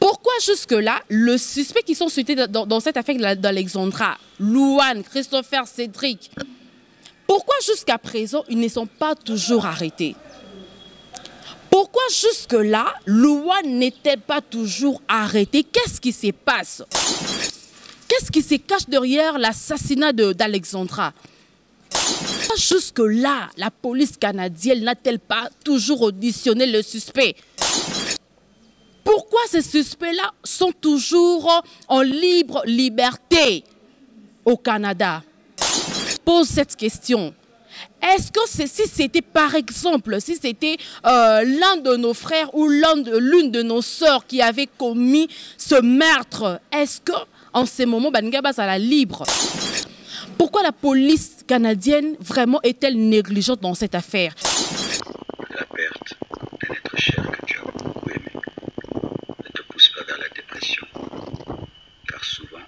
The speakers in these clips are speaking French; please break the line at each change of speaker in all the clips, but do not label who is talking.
Pourquoi jusque-là, le suspect qui sont cités dans cette affaire d'Alexandra, Louane, Christopher, Cédric, pourquoi jusqu'à présent, ils ne sont pas toujours arrêtés? Pourquoi jusque-là, Louane n'était pas toujours arrêté? Qu'est-ce qui se passe? Qu'est-ce qui se cache derrière l'assassinat d'Alexandra? Jusque-là, la police canadienne n'a-t-elle pas toujours auditionné le suspect? Pourquoi ces suspects-là sont toujours en libre liberté au Canada? Pose cette question. Est-ce que si c'était par exemple, si c'était l'un de nos frères ou l'une de nos sœurs qui avait commis ce meurtre, est-ce que en ce moment, Bangaba sera libre? Pourquoi la police canadienne vraiment est-elle négligente dans cette affaire?
La perte d'un être cher que tu as beaucoup aimé ne te pousse pas vers la dépression, car souvent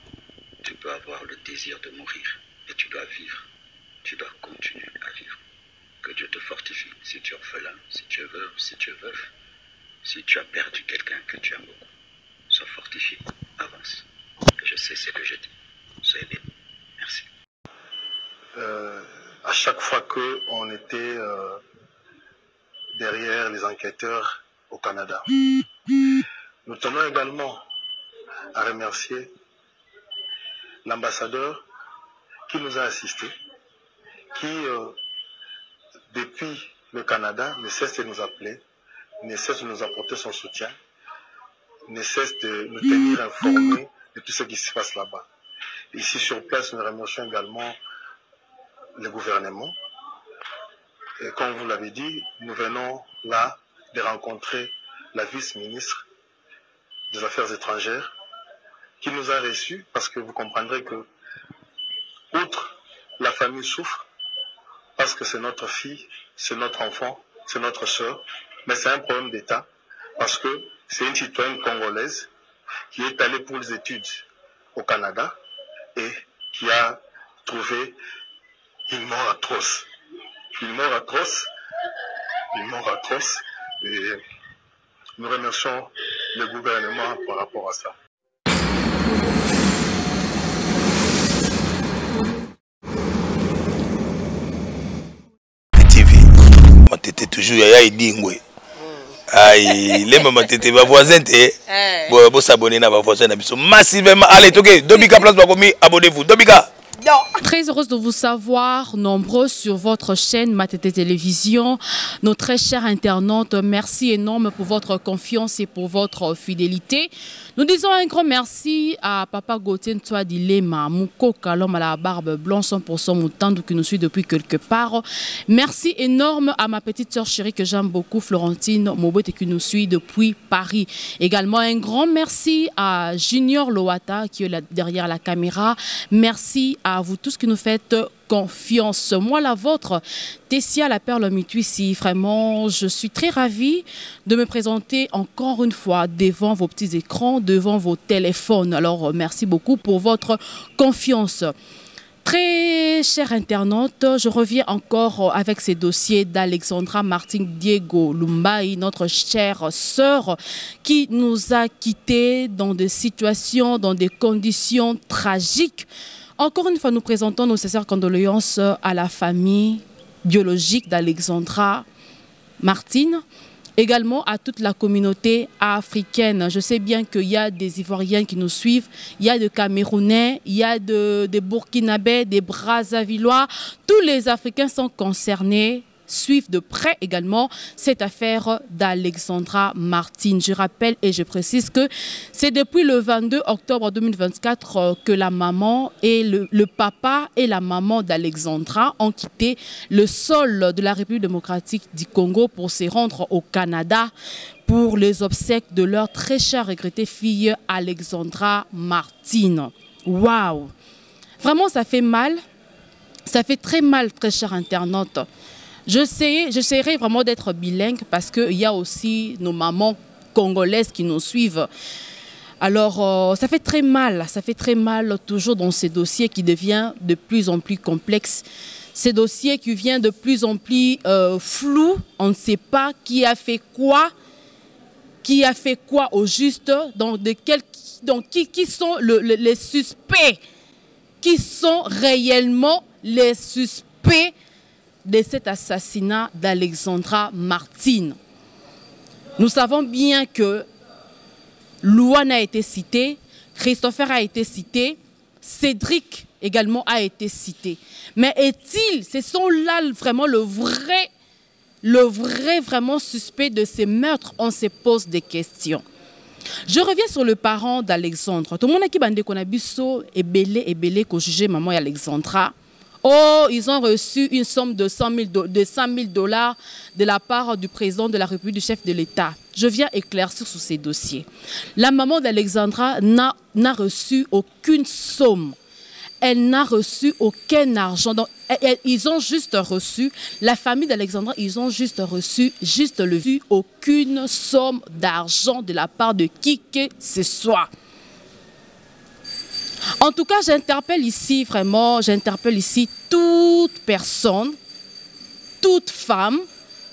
tu peux avoir le désir de mourir et tu dois vivre. Tu dois continuer à vivre. Que Dieu te fortifie. Si tu es orphelin, si tu es veuve, si tu es veuf, si tu as perdu quelqu'un que tu aimes beaucoup, sois fortifié, avance. Je sais ce que je dis. Soyez bien. Merci.
À chaque fois qu'on était derrière les enquêteurs au Canada, nous tenons également à remercier l'ambassadeur qui nous a assistés, qui, depuis le Canada, ne cesse de nous appeler, ne cesse de nous apporter son soutien, ne cesse de nous tenir informés de tout ce qui se passe là-bas. Ici sur place, nous remercions également le gouvernement. Et comme vous l'avez dit, nous venons là de rencontrer la vice-ministre des Affaires étrangères qui nous a reçus parce que vous comprendrez que, outre la famille souffre, parce que c'est notre fille, c'est notre enfant, c'est notre soeur, mais c'est un problème d'État, parce que c'est une citoyenne congolaise qui est allée pour les études au Canada et qui a trouvé une mort atroce. Une mort atroce, une mort atroce, et nous remercions le gouvernement par rapport à ça.
Matete toujours yaya idingwe. Aïe, les mamans t'étaient ma voisine t'es. Bon s'abonner na ma voisine na biso massivement. Allez, ok, Dobika place commis, abonnez-vous. Dobika.
Très heureuse de vous savoir nombreux sur votre chaîne Matete Télévision. Nos très chers internautes, merci énorme pour votre confiance et pour votre fidélité. Nous disons un grand merci à Papa Gauthier Ntoa Dilema, Mouko Kalom à la barbe blanche 100% Moutandou qui nous suit depuis quelque part. Merci énorme à ma petite soeur chérie que j'aime beaucoup, Florentine Mobote qui nous suit depuis Paris. Également un grand merci à Junior Loata qui est là derrière la caméra. Merci à vous tous qui nous faites confiance. Moi, la vôtre, Tessia la Perle Mituissi. Vraiment, je suis très ravie de me présenter encore une fois devant vos petits écrans, devant vos téléphones. Alors, merci beaucoup pour votre confiance. Très chers internautes, je reviens encore avec ces dossiers d'Alexandra Martin Diego Lumbai, notre chère sœur qui nous a quittés dans des situations, dans des conditions tragiques. Encore une fois, nous présentons nos sincères condoléances à la famille biologique d'Alexandra Martin, également à toute la communauté africaine. Je sais bien qu'il y a des Ivoiriens qui nous suivent, il y a des Camerounais, il y a des Burkinabés, des Brazzavillois. Tous les Africains sont concernés, suivent de près également cette affaire d'Alexandra Martin. Je rappelle et je précise que c'est depuis le 22 octobre 2024 que la maman et le papa et la maman d'Alexandra ont quitté le sol de la République démocratique du Congo pour se rendre au Canada pour les obsèques de leur très chère regrettée fille Alexandra Martin. Waouh! Vraiment, ça fait mal. Ça fait très mal, très chers internautes. J'essaierai vraiment d'être bilingue parce qu'il y a aussi nos mamans congolaises qui nous suivent. Alors, ça fait très mal toujours dans ces dossiers qui deviennent de plus en plus complexes. Ces dossiers qui viennent de plus en plus flous, on ne sait pas qui a fait quoi. qui a fait quoi au juste, qui sont les suspects, qui sont réellement les suspects de cet assassinat d'Alexandra Martine. Nous savons bien que Louane a été cité, Christopher a été cité, Cédric également a été cité. Mais ce sont là vraiment le vrai vraiment suspect de ces meurtres? On se pose des questions. Je reviens sur le parent d'Alexandre. Tout le monde qui bande konabiso est belé qu'au juger maman et Alexandra. Oh, ils ont reçu une somme de 100 000 $ de la part du président de la République, du chef de l'État. Je viens éclaircir sur ces dossiers. La maman d'Alexandra n'a reçu aucune somme. Elle n'a reçu aucun argent. Donc, ils ont juste reçu, la famille d'Alexandra, ils ont juste reçu, aucune somme d'argent de la part de qui que ce soit. En tout cas, j'interpelle ici toute personne, toute femme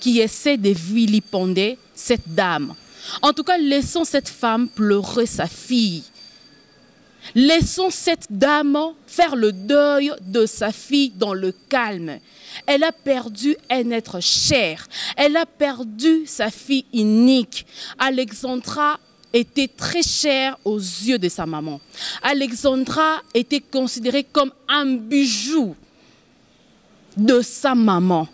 qui essaie de vilipender cette dame. En tout cas, laissons cette femme pleurer sa fille. Laissons cette dame faire le deuil de sa fille dans le calme. Elle a perdu un être cher. Elle a perdu sa fille unique. Alexandra était très chère aux yeux de sa maman. Alexandra était considérée comme un bijou de sa maman.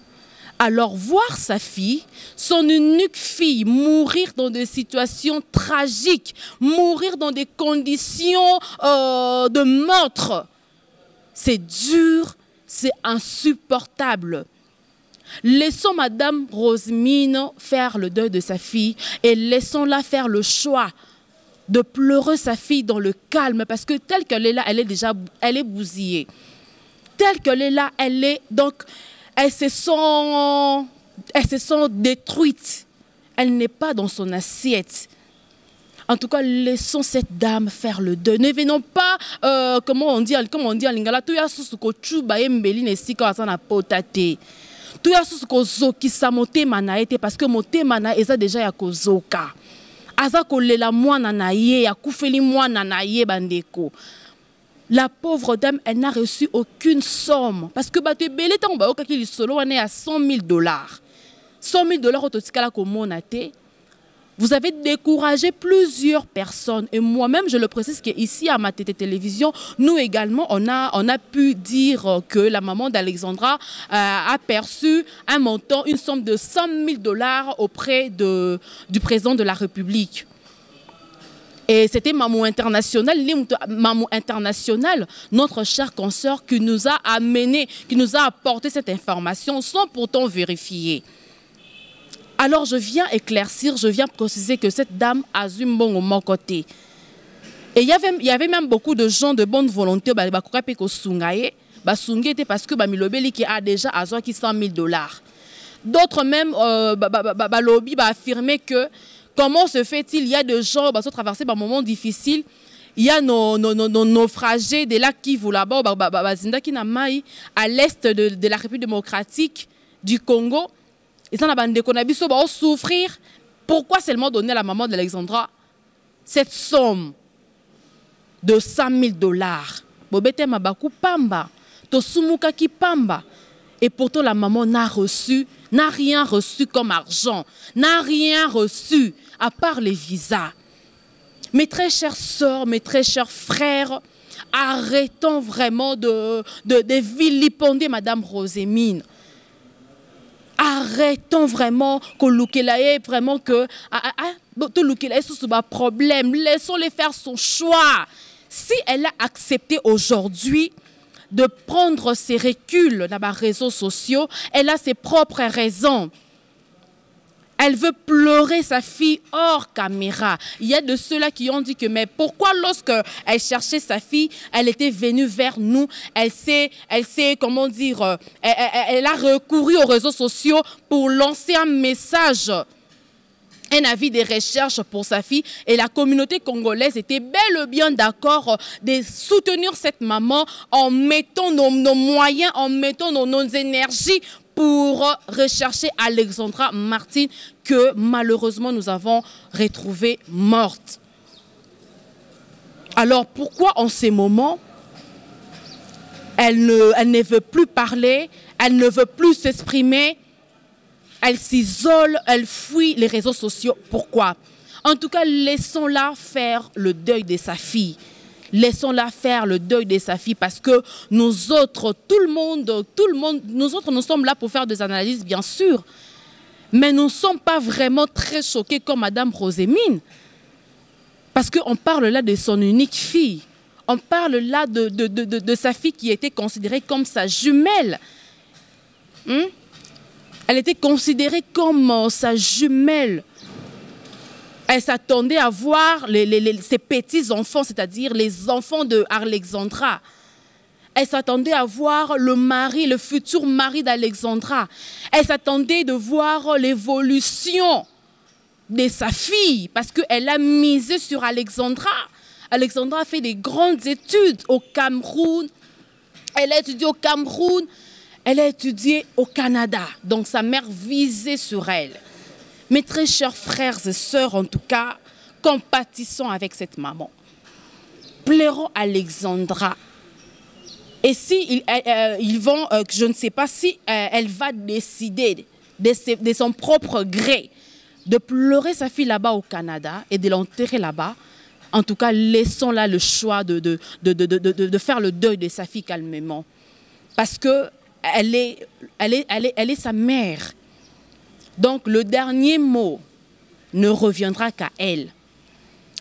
Alors voir sa fille, son unique fille, mourir dans des situations tragiques, mourir dans des conditions de meurtre, c'est dur, c'est insupportable. Laissons Madame Rosemine faire le deuil de sa fille et laissons-la faire le choix de pleurer sa fille dans le calme, parce que telle qu'elle est là, elle est bousillée. Telle qu'elle est là, elles se sont détruites. Elle n'est pas dans son assiette. En tout cas, laissons cette dame faire le deuil. Ne venons pas, comment on dit en lingala, tout ya susu ko chuba yembeli nesika asana potate. Tout ya susu ko zoki sa motema na ete, parce que motema na eza déjà ya ko zoka. Aza ko lela mwana na ye, ya kufeli mwana na ye bandeko. La pauvre dame, elle n'a reçu aucune somme. Parce que à 100 000 $. 100 000 $ au total comme vous avez découragé plusieurs personnes. Et moi-même, je le précise qu'ici à Matete Télévision, nous également, on a pu dire que la maman d'Alexandra a perçu un montant, une somme de 100 000 $ auprès du président de la République. Et c'était Maman International, notre chère consoeur, qui nous a amené, qui nous a apporté cette information sans pourtant vérifier. Alors je viens éclaircir, je viens préciser que cette dame a eu bon au mon côté. Et il y avait même beaucoup de gens de bonne volonté, parce que Milobeli qui a déjà 100 000 $. D'autres même, lobby affirmé que comment se fait-il, il y a des gens qui sont traversés par un moment difficile, il y a nos naufragés de lacs Kivu là-bas, à l'est de la République démocratique du Congo. Ils ont souffrir. Pourquoi seulement donner à la maman d'Alexandra cette somme de 100 000 $? Et pourtant, la maman n'a rien reçu comme argent, n'a rien reçu à part les visas. Mes très chères sœurs, mes très chers frères, arrêtons vraiment de vilipender Madame Rosemine. Arrêtons vraiment que problème. Laissons-les faire son choix. Si elle a accepté aujourd'hui de prendre ses reculs dans les réseaux sociaux, elle a ses propres raisons. Elle veut pleurer sa fille hors caméra. Il y a de ceux-là qui ont dit que mais pourquoi lorsqu'elle cherchait sa fille, elle était venue vers nous, elle comment dire, elle a recouru aux réseaux sociaux pour lancer un message, un avis de recherche pour sa fille, et la communauté congolaise était bel et bien d'accord de soutenir cette maman en mettant nos moyens, en mettant nos énergies pour rechercher Alexandra Martine que malheureusement nous avons retrouvée morte. Alors pourquoi en ces moments elle ne veut plus parler, elle ne veut plus s'exprimer, elle s'isole, elle fuit les réseaux sociaux? Pourquoi? En tout cas, laissons-la faire le deuil de sa fille. Laissons-la faire le deuil de sa fille parce que nous autres, tout le monde, nous autres, nous sommes là pour faire des analyses, bien sûr. Mais nous ne sommes pas vraiment très choqués comme Madame Rosémine. Parce qu'on parle là de son unique fille. On parle là de sa fille qui était considérée comme sa jumelle. Elle était considérée comme sa jumelle. Elle s'attendait à voir ses petits-enfants, c'est-à-dire les enfants de Alexandra. Elle s'attendait à voir le mari, le futur mari d'Alexandra. Elle s'attendait de voir l'évolution de sa fille parce qu'elle a misé sur Alexandra. Alexandra a fait des grandes études au Cameroun. Elle a étudié au Cameroun. Elle a étudié au Canada. Donc sa mère visait sur elle. Mes très chers frères et sœurs, en tout cas, compatissons avec cette maman. Pleurons Alexandra. Et si ils vont, je ne sais pas si elle va décider de son propre gré de pleurer sa fille là-bas au Canada et de l'enterrer là-bas. En tout cas, laissons-la le choix de faire le deuil de sa fille calmement. Parce qu'elle est sa mère. Donc, le dernier mot ne reviendra qu'à elle.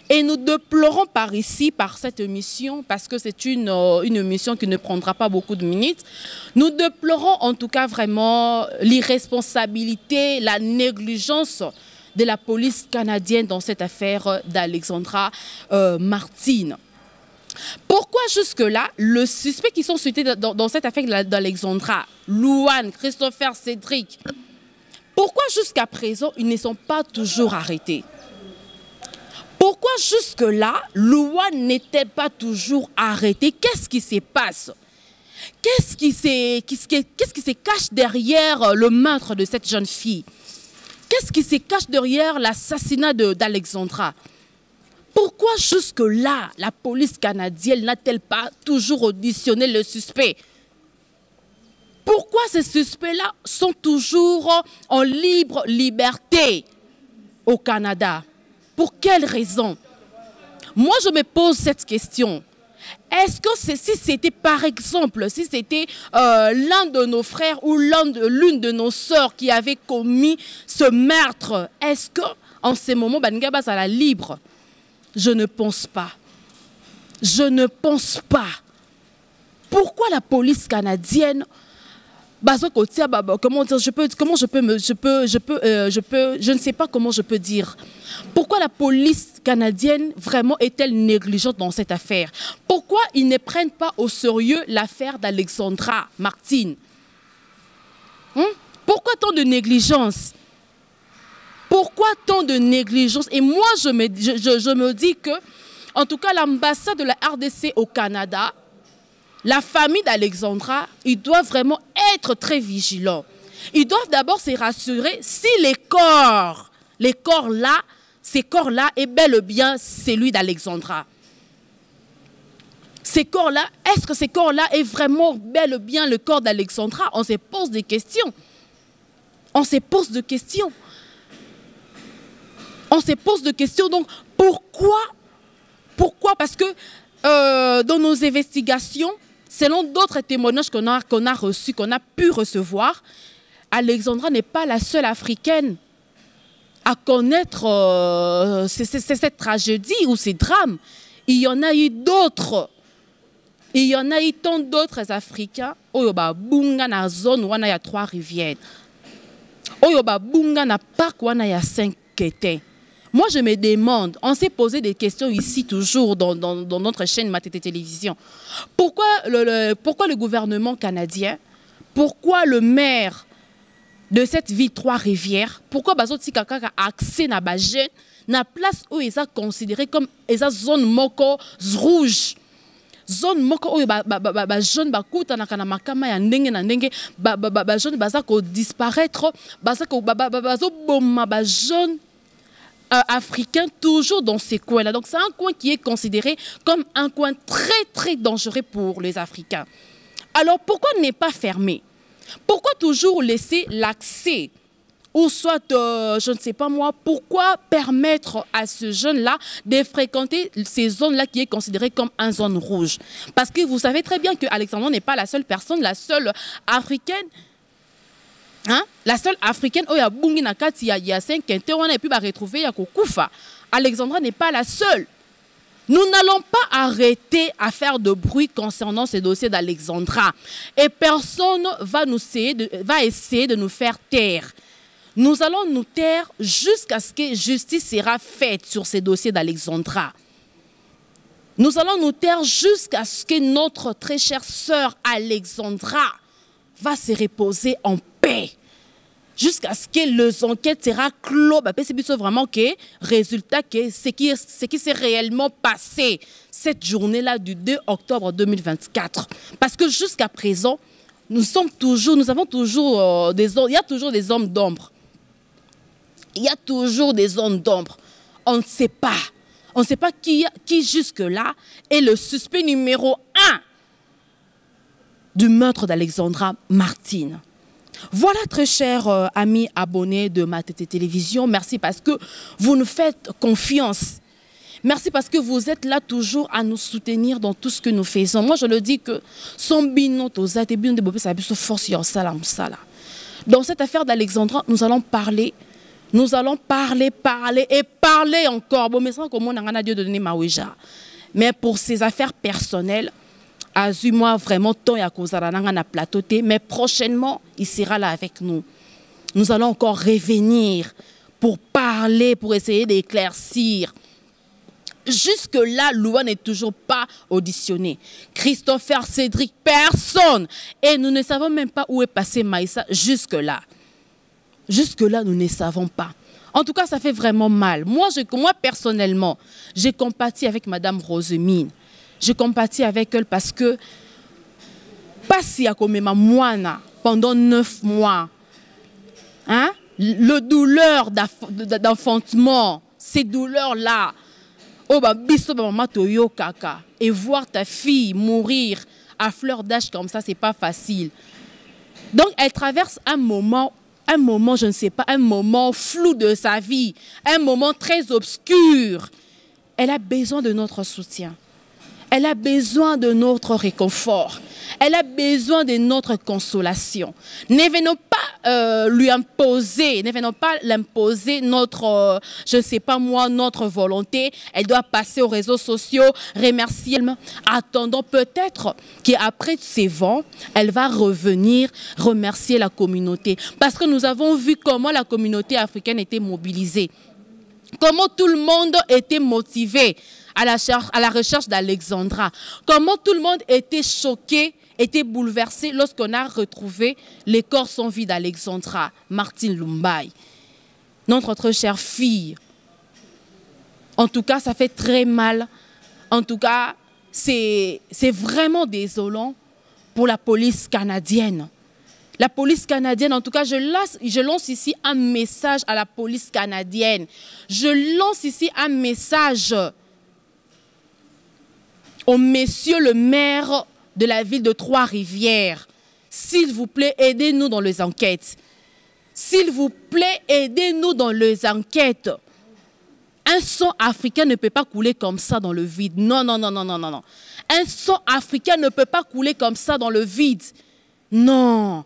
Et nous déplorons par ici, par cette émission, parce que c'est une émission qui ne prendra pas beaucoup de minutes, nous déplorons en tout cas vraiment l'irresponsabilité, la négligence de la police canadienne dans cette affaire d'Alexandra Martine. Pourquoi jusque-là, le suspect qui sont cités dans cette affaire d'Alexandra, Louane, Christopher, Cédric, pourquoi jusqu'à présent ils ne sont pas toujours arrêtés? Pourquoi jusque-là, Louane n'était pas toujours arrêté? Qu'est-ce qui se passe? Qu'est-ce qui se cache derrière le meurtre de cette jeune fille? Qu'est-ce qui se cache derrière l'assassinat d'Alexandra? Pourquoi jusque-là, la police canadienne n'a-t-elle pas toujours auditionné le suspect? Pourquoi ces suspects-là sont toujours en libre liberté au Canada? Pour quelles raisons? Moi, je me pose cette question. Est-ce que si c'était, par exemple, si c'était l'un de nos frères ou l'une de nos sœurs qui avait commis ce meurtre, est-ce qu'en ces moments, Banigaba sera libre? Je ne pense pas. Je ne pense pas. Pourquoi la police canadienne, comment dire, je ne sais pas comment je peux dire. Pourquoi la police canadienne vraiment est-elle négligente dans cette affaire? Pourquoi ils ne prennent pas au sérieux l'affaire d'Alexandra Martine? Pourquoi tant de négligence? Pourquoi tant de négligence? Et moi, je me dis que, en tout cas, l'ambassade de la RDC au Canada, la famille d'Alexandra, ils doivent vraiment être très vigilants. Ils doivent d'abord se rassurer si ces corps-là est bel et bien celui d'Alexandra. Ces corps-là, est-ce que ces corps-là est vraiment bel et bien le corps d'Alexandra? On se pose des questions. On se pose des questions. On se pose des questions. Donc, pourquoi? Parce que dans nos investigations, selon d'autres témoignages qu'on a reçus, qu'on a pu recevoir, Alexandra n'est pas la seule africaine à connaître cette tragédie ou ces drames. Il y en a eu d'autres. Il y en a eu tant d'autres Africains. Oyoba bunga na zone wana ya 3 rivières. Oyoba bunga na parc wana ya 5 quétains. Moi, je me demande, on s'est posé des questions ici toujours dans notre chaîne Matete Télévision. Pourquoi le gouvernement canadien, pourquoi le maire de cette ville Trois-Rivières, pourquoi Bazoti Kaka a accès à Bajen, na place où ils sont considérés comme une zone moko rouge zone moko oyo ba jeune ba kuta na kana makama ya ndenge na ndenge ba jeune baza ko disparaître baza ko bazo bomma ba jeune africain toujours dans ces coins là. Donc c'est un coin qui est considéré comme un coin très très dangereux pour les Africains. Alors pourquoi ne pas fermer? Pourquoi toujours laisser l'accès? Ou soit, je ne sais pas moi, pourquoi permettre à ce jeune-là de fréquenter ces zones-là qui est considérée comme une zone rouge? Parce que vous savez très bien que Alexandra n'est pas la seule personne, la seule africaine. Hein? La seule africaine, oh, il y a Bungi Nakati, il y a 5 ans, et puis il va retrouver Yakokufa. Alexandra n'est pas la seule. Nous n'allons pas arrêter à faire de bruit concernant ce dossier d'Alexandra. Et personne va essayer de nous faire taire. Nous allons nous taire jusqu'à ce que justice sera faite sur ces dossiers d'Alexandra. Nous allons nous taire jusqu'à ce que notre très chère sœur Alexandra va se reposer en paix. Jusqu'à ce que les enquêtes sera clos. C'est vraiment que résultat que ce qui s'est réellement passé cette journée-là du 2 octobre 2024. Parce que jusqu'à présent, il y a toujours des hommes d'ombre. Il y a toujours des zones d'ombre. On ne sait pas. On ne sait pas qui jusque-là est le suspect numéro 1 du meurtre d'Alexandra Martine. Voilà, très chers amis abonnés de Matete Télévision. Merci parce que vous nous faites confiance. Merci parce que vous êtes là toujours à nous soutenir dans tout ce que nous faisons. Moi, je le dis que dans cette affaire d'Alexandra, nous allons parler. Nous allons parler encore. Bon, mais ça, comment on a Dieu de donner Maouija. Mais pour ces affaires personnelles, moi vraiment temps à cause de plateau. Mais prochainement, il sera là avec nous. Nous allons encore revenir pour parler, pour essayer d'éclaircir. Jusque-là, Louane n'est toujours pas auditionné. Christopher, Cédric, personne. Et nous ne savons même pas où est passé Maïssa jusque-là. Jusque-là, nous ne savons pas. En tout cas, ça fait vraiment mal. Moi personnellement, j'ai compati avec Madame Rosemine. Je compatis avec elle parce que, pas si à comme ma moine pendant 9 mois, hein, le douleur d'enfantement, ces douleurs-là, et voir ta fille mourir à fleur d'âge comme ça, c'est pas facile. Donc, elle traverse un moment, je ne sais pas, un moment flou de sa vie, un moment très obscur. Elle a besoin de notre soutien. Elle a besoin de notre réconfort. Elle a besoin de notre consolation. Ne venons pas lui imposer, ne venons pas l'imposer notre, je ne sais pas moi, notre volonté. Elle doit passer aux réseaux sociaux, remercier. Attendons peut-être qu'après ces vents, elle va revenir remercier la communauté. Parce que nous avons vu comment la communauté africaine était mobilisée. Comment tout le monde était motivé à la recherche d'Alexandra. Comment tout le monde était choqué, était bouleversé lorsqu'on a retrouvé les corps sans vie d'Alexandra Martine Lumbai, notre très chère fille. En tout cas, ça fait très mal. En tout cas, c'est vraiment désolant pour la police canadienne. La police canadienne, en tout cas, je lance ici un message à la police canadienne. Je lance ici un message au monsieur le maire de la ville de Trois-Rivières. S'il vous plaît, aidez-nous dans les enquêtes. S'il vous plaît, aidez-nous dans les enquêtes. Un sang africain ne peut pas couler comme ça dans le vide. Non, non, non, non, non, non, non. Un sang africain ne peut pas couler comme ça dans le vide. Non.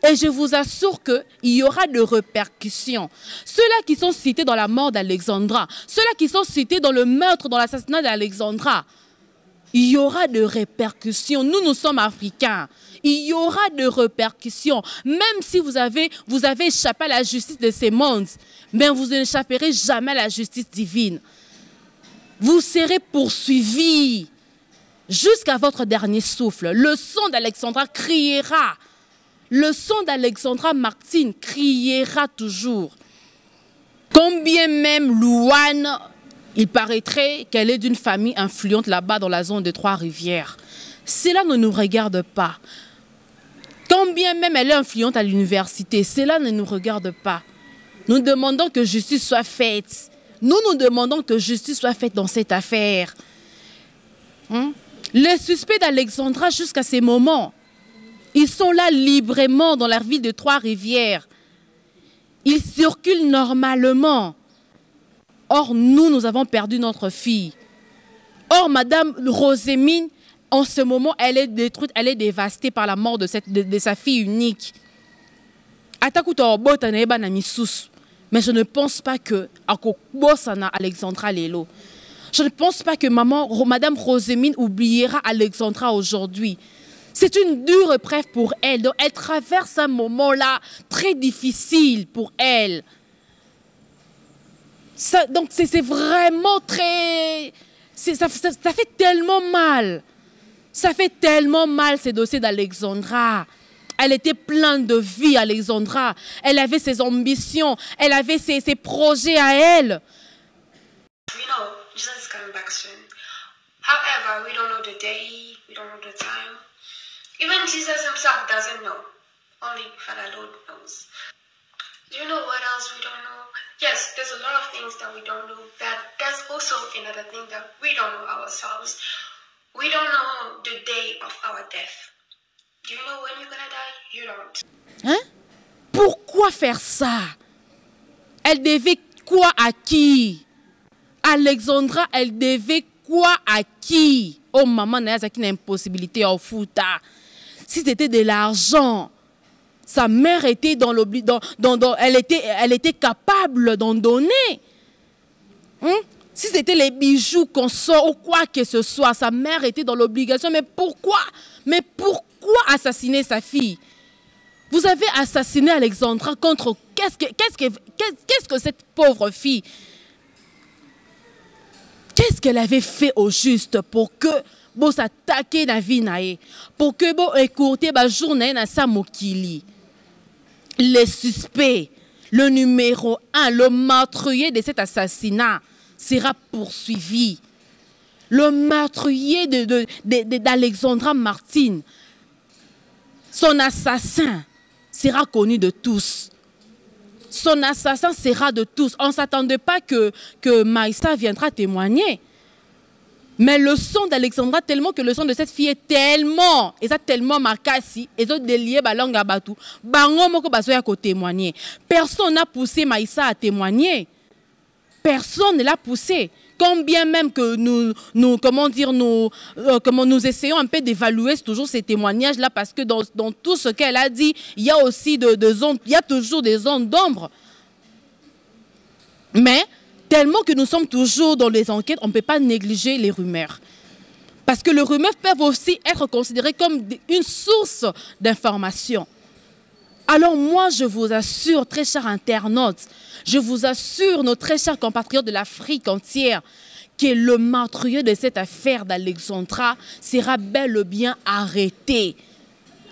Et je vous assure qu'il y aura de répercussions. Ceux-là qui sont cités dans la mort d'Alexandra, ceux-là qui sont cités dans le meurtre, dans l'assassinat d'Alexandra, il y aura de répercussions. Nous sommes africains. Il y aura de répercussions. Même si vous avez échappé à la justice de ces mondes, mais vous n'échapperez jamais à la justice divine. Vous serez poursuivis jusqu'à votre dernier souffle. Le sang d'Alexandra criera. Le sang d'Alexandra Martine criera toujours. Combien même Louane Il paraîtrait qu'elle est d'une famille influente là-bas dans la zone de Trois-Rivières. Cela ne nous regarde pas. Quand bien même elle est influente à l'université, cela ne nous regarde pas. Nous demandons que justice soit faite. Nous demandons que justice soit faite dans cette affaire. Les suspects d'Alexandra, jusqu'à ces moments, ils sont là librement dans la ville de Trois-Rivières. Ils circulent normalement. Or, nous avons perdu notre fille. Or, Madame Rosémine, en ce moment, elle est détruite, elle est dévastée par la mort de sa fille unique. Mais je ne pense pas que Alexandra Lelo. Je ne pense pas que Madame Rosémine oubliera Alexandra aujourd'hui. C'est une dure épreuve pour elle. Donc, elle traverse un moment-là très difficile pour elle. Donc, c'est vraiment très... Ça fait tellement mal. Ça fait tellement mal, ces dossiers d'Alexandra. Elle était pleine de vie, Alexandra. Elle avait ses ambitions. Elle avait ses projets à elle.
We know Jesus is coming back soon. However, we don't know the day. We don't know the time. Even Jesus himself doesn't know. Only Father Lord knows. Do you know what else we don't know? Yes, there's a lot of things that we don't know, but there's also another thing that we don't know ourselves. We don't know the day of our death. Do you know when you're gonna die? You don't.
Hein? Pourquoi faire ça? Elle devait quoi à qui? Alexandra, elle devait quoi à qui? Oh maman, n'a une impossibilité au fouta. Si c'était de l'argent, sa mère était dans l'obli, elle était capable d'en donner. Si c'était les bijoux qu'on sort ou quoi que ce soit, sa mère était dans l'obligation. Mais pourquoi assassiner sa fille? Vous avez assassiné Alexandra contre... Qu'est-ce que cette pauvre fille? Qu'est-ce qu'elle avait fait au juste pour que vous s'attaquez la vie nae, pour que vous écourtez la journée na sa mokili? Les suspects, le numéro 1, le meurtrier de cet assassinat sera poursuivi. Le meurtrier d'Alexandra Martine, son assassin sera connu de tous. Son assassin sera de tous. On ne s'attendait pas que Maïssa viendra témoigner. Mais le sang d'Alexandra, tellement que le sang de cette fille est tellement, et ça tellement marqué, et ça délié la langue à batou, témoigner. Personne n'a poussé Maïssa à témoigner. Personne ne l'a poussé. Combien même que nous essayons un peu d'évaluer toujours ces témoignages-là, parce que dans tout ce qu'elle a dit, il y a aussi il y a toujours des zones d'ombre. Mais tellement que nous sommes toujours dans les enquêtes, on ne peut pas négliger les rumeurs. Parce que les rumeurs peuvent aussi être considérées comme une source d'information. Alors moi, je vous assure, très chers internautes, je vous assure, nos très chers compatriotes de l'Afrique entière, que le meurtrier de cette affaire d'Alexandra sera bel et bien arrêté.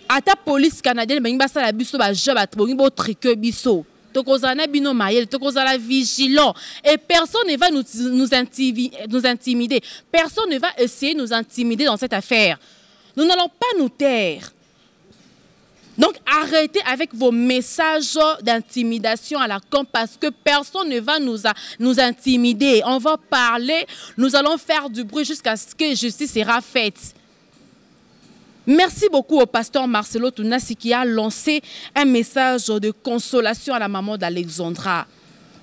À ta police canadienne, il va la biso ba job à triquer biso. Tokozana bino mayel, tokozala vigilant. Et personne ne va nous intimider. Personne ne va essayer de nous intimider dans cette affaire. Nous n'allons pas nous taire. Donc arrêtez avec vos messages d'intimidation à la con, parce que personne ne va nous intimider. On va parler, nous allons faire du bruit jusqu'à ce que justice sera faite. Merci beaucoup au pasteur Marcelo Tounassi qui a lancé un message de consolation à la maman d'Alexandra.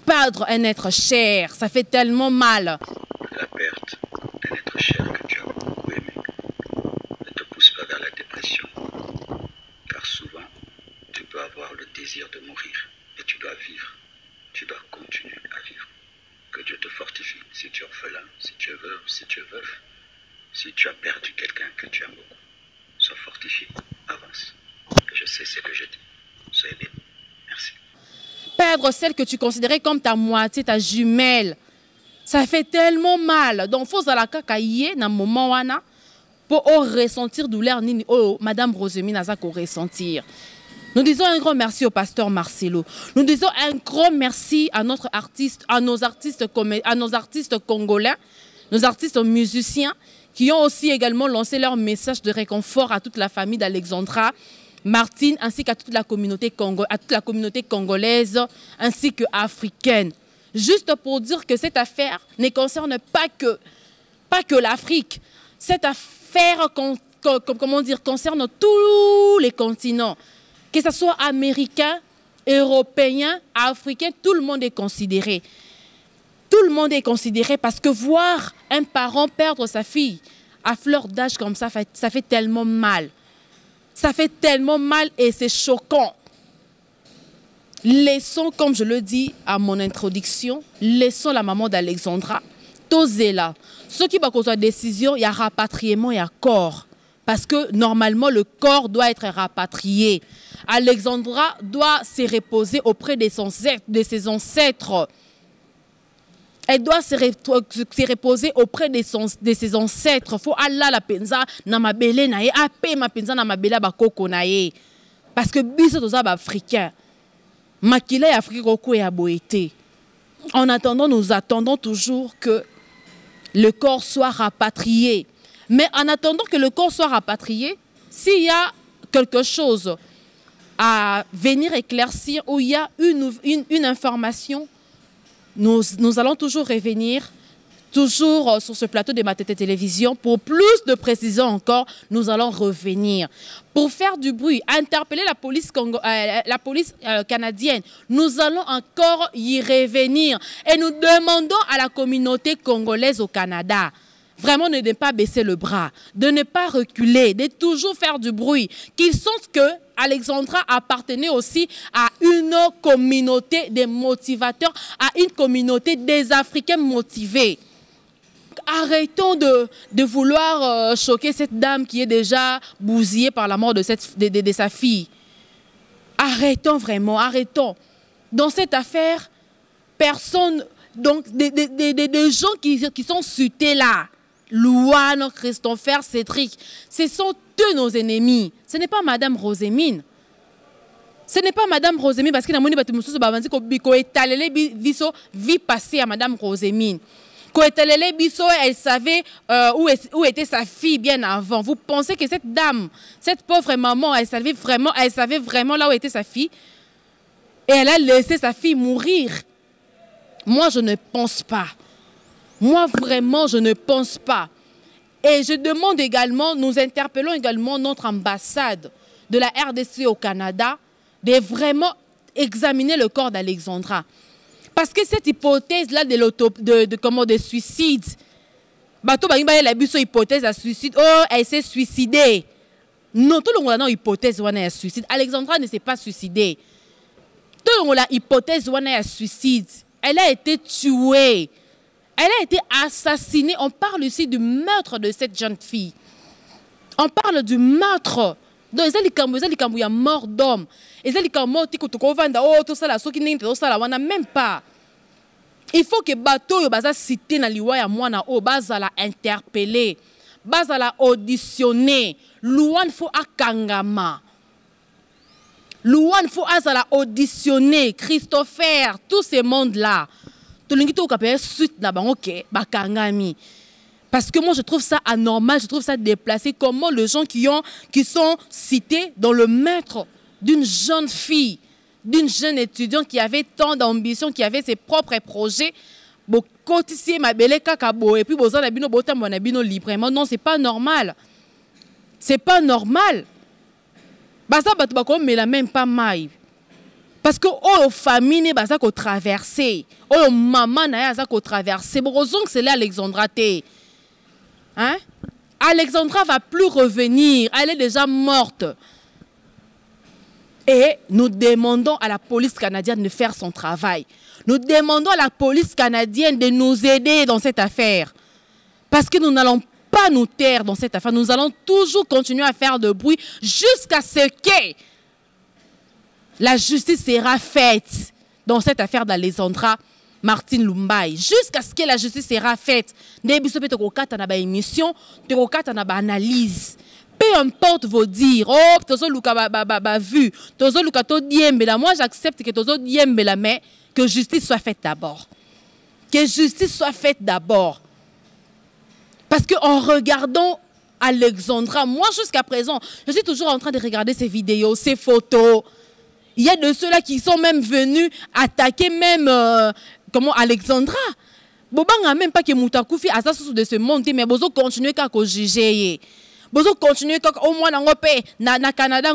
Perdre un être cher, ça fait tellement mal.
La perte d'un être cher que tu as beaucoup aimé ne te pousse pas vers la dépression. Car souvent, tu peux avoir le désir de mourir, mais tu dois vivre. Tu dois continuer à vivre. Que Dieu te fortifie. Si tu es orphelin, si tu es veuve, si tu es veuf, si tu as perdu quelqu'un que tu aimes beaucoup, sois fortifié, avance. Je sais ce que je dis. Soyez bien. Merci.
Perdre celle que tu considérais comme ta moitié, ta jumelle, ça fait tellement mal. Donc, il faut que dans moment pour ressentir douleur, Madame Rosémine a ressentir. Nous disons un grand merci au pasteur Marcelo. Nous disons un grand merci à notre artiste, à nos artistes congolais, nos artistes musiciens, qui ont aussi également lancé leur message de réconfort à toute la famille d'Alexandra Martine, ainsi qu'à toute la communauté congolaise, ainsi qu'africaine. Juste pour dire que cette affaire ne concerne pas que l'Afrique. Cette affaire concerne tous les continents. Que ce soit américain, européen, africain, tout le monde est considéré. Tout le monde est considéré parce que voir un parent perdre sa fille à fleur d'âge comme ça fait tellement mal. Ça fait tellement mal et c'est choquant. Laissons, comme je le dis à mon introduction, laissons la maman d'Alexandra. Tosez-la. Ce qui va causer la décision, il y a rapatriement, il y a corps. Parce que normalement, le corps doit être rapatrié. Alexandra doit se reposer auprès de ses ancêtres. Elle doit se reposer auprès de ses ancêtres. Il faut aller la penza na mabele na ye, ape ma penza na mabele bakoko na ye. Parce que biso toza ba africain. Makila ya Afrique oko ya boete. En attendant, nous attendons toujours que le corps soit rapatrié. Mais en attendant que le corps soit rapatrié, s'il y a quelque chose à venir éclaircir ou il y a une information, nous allons toujours revenir, toujours sur ce plateau de Matete Télévision. Pour plus de précision encore, nous allons revenir. Pour faire du bruit, interpeller la police canadienne, nous allons encore y revenir. Et nous demandons à la communauté congolaise au Canada, vraiment de ne pas baisser le bras, de ne pas reculer, de toujours faire du bruit. Qu'ils sentent que Alexandra appartenait aussi à une communauté des motivateurs, à une communauté des Africains motivés. Arrêtons de vouloir choquer cette dame qui est déjà bousillée par la mort de sa fille. Arrêtons vraiment, arrêtons. Dans cette affaire, personne, donc des gens qui sont cités là, Louane, Christopher, Cédric, ce sont eux nos ennemis. Ce n'est pas Madame Rosémine. Ce n'est pas Madame Rosémine parce que nous avons vie passée à Madame Rosémine. Elle savait où était sa fille bien avant. Vous pensez que cette dame, cette pauvre maman, elle savait vraiment là où était sa fille? Et elle a laissé sa fille mourir. Moi, je ne pense pas. Moi, vraiment, je ne pense pas. Et je demande également, nous interpellons également notre ambassade de la RDC au Canada de vraiment examiner le corps d'Alexandra. Parce que cette hypothèse-là de suicide, hypothèse de suicide, oh, elle s'est suicidée. Non, tout le monde a une hypothèse de suicide. Alexandra ne s'est pas suicidée. Tout le monde a une hypothèse de suicide. Elle a été tuée. Elle a été assassinée. On parle ici du meurtre de cette jeune fille. On parle du meurtre. Donc, il y a mort d'homme. Même pas. Il faut que bateau baza cité na liwa ya mwana o baza la interpeller, baza la auditionner. Louane faut akangama. Louane faut la auditionner. Christopher, tous ces mondes là. Parce que moi je trouve ça anormal, je trouve ça déplacé. Comment les gens qui sont cités dans le meurtre d'une jeune fille, d'une jeune étudiante qui avait tant d'ambition, qui avait ses propres projets, non, c'est pas normal. C'est pas normal. Mais la même pas maille. Parce que oh famille baza ko traverser, oh maman na ya ko traverser. Bon raison que c'est là Alexandra té. Hein? Alexandra va plus revenir, elle est déjà morte. Et nous demandons à la police canadienne de faire son travail. Nous demandons à la police canadienne de nous aider dans cette affaire. Parce que nous n'allons pas nous taire dans cette affaire. Nous allons toujours continuer à faire de bruit jusqu'à ce que la justice sera faite dans cette affaire d'Alexandra Martine Lumbai. Jusqu'à ce que la justice sera faite. Nous allons émission, nous allons analyse. Pe peu importe vos dires, oh, tozo luka vu, tozo luka to diembela, moi j'accepte que tozo diembela, mais que justice soit faite d'abord. Que justice soit faite d'abord. Parce qu'en regardant Alexandra, moi jusqu'à présent, je suis toujours en train de regarder ces vidéos, ces photos. Il y a de ceux-là qui sont même venus attaquer même comment Alexandra. Bobanga même pas que Moutakufi a ça sous de ce monde, mais bozo continuer qu'à juger. Bozo continuer au moins na Canada,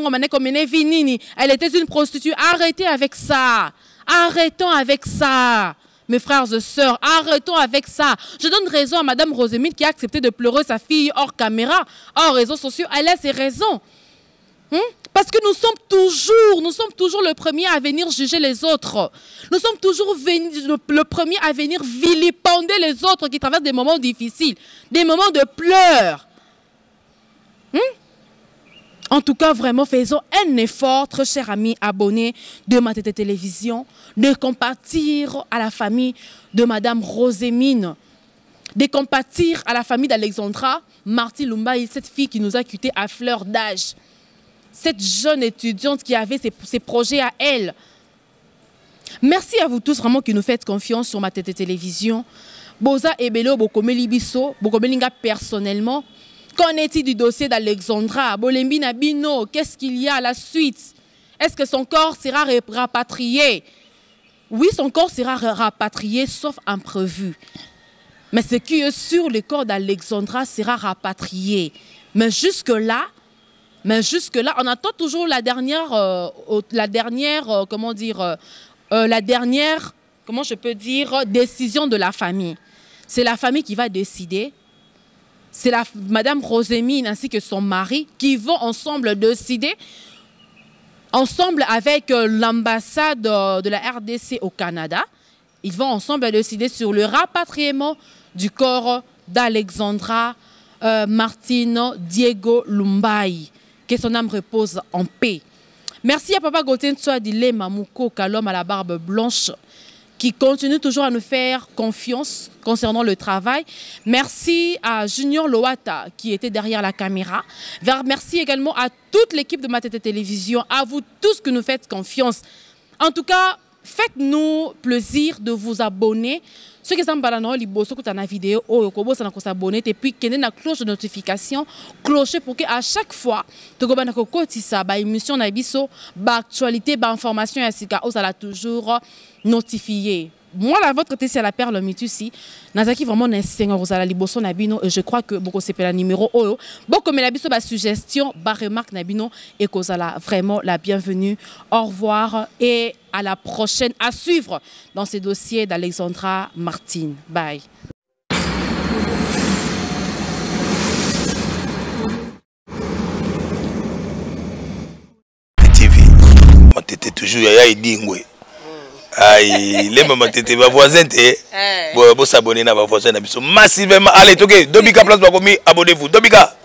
elle était une prostituée. Arrêtez avec ça. Arrêtons avec ça. Mes frères et sœurs, arrêtons avec ça. Je donne raison à Madame Rosemine qui a accepté de pleurer sa fille hors caméra, hors réseaux sociaux. Elle a ses raisons. Parce que nous sommes toujours le premier à venir juger les autres. Nous sommes toujours le premier à venir vilipender les autres qui traversent des moments difficiles, des moments de pleurs. En tout cas, vraiment, faisons un effort, très chers amis abonnés de Matete Télévision, de compatir à la famille de Madame Rosemine, de compatir à la famille d'Alexandra Marty Lumbayi, cette fille qui nous a quittés à fleur d'âge. Cette jeune étudiante qui avait ses projets à elle. Merci à vous tous vraiment qui nous faites confiance sur Matete Télévision. Boza Ebelo Bokomeli Biso, Bokomelinga personnellement. Qu'en est-il du dossier d'Alexandra? Bolembi Nabino, qu'est-ce qu'il y a à la suite? Est-ce que son corps sera rapatrié? Oui, son corps sera rapatrié, sauf imprévu. Mais ce qui est sûr, le corps d'Alexandra sera rapatrié. Mais jusque-là, on attend toujours la dernière, comment je peux dire, décision de la famille. C'est la famille qui va décider. C'est Madame Rosemine ainsi que son mari qui vont ensemble décider, ensemble avec l'ambassade de la RDC au Canada. Ils vont ensemble décider sur le rapatriement du corps d'Alexandra Martino Diego Lumbayi. Que son âme repose en paix. Merci à Papa Gauthier Ntsoadile Mamouko Kalom à la barbe blanche qui continue toujours à nous faire confiance concernant le travail. Merci à Junior Loata qui était derrière la caméra. Merci également à toute l'équipe de Matete Télévision, à vous tous que nous faites confiance. En tout cas, faites-nous plaisir de vous abonner. Ceux qui sont dans la vidéo, s'abonner et puis qu'il y ait une cloche de notification, clocher pour que à chaque fois, tu as une émission, actualité, information, vous allez toujours notifier. Moi, la vôtre, c'est la perle Mitusi. Nazaki vraiment n'enseigne aux ala liboso nabino et je crois que beaucoup c'est la numéro oyo. Beaucoup mais la biso ba suggestion, ba remarque nabino et kozala vraiment la bienvenue. Au revoir et à la prochaine à suivre dans ces dossiers d'Alexandra Martine. Bye.
TV, Matete toujours ya idingwe. Aïe, les mamans t'étaient ma voisine, vous s'abonner à ma voisine. Massivement, allez, Dobika Place, abonnez-vous. Dobika.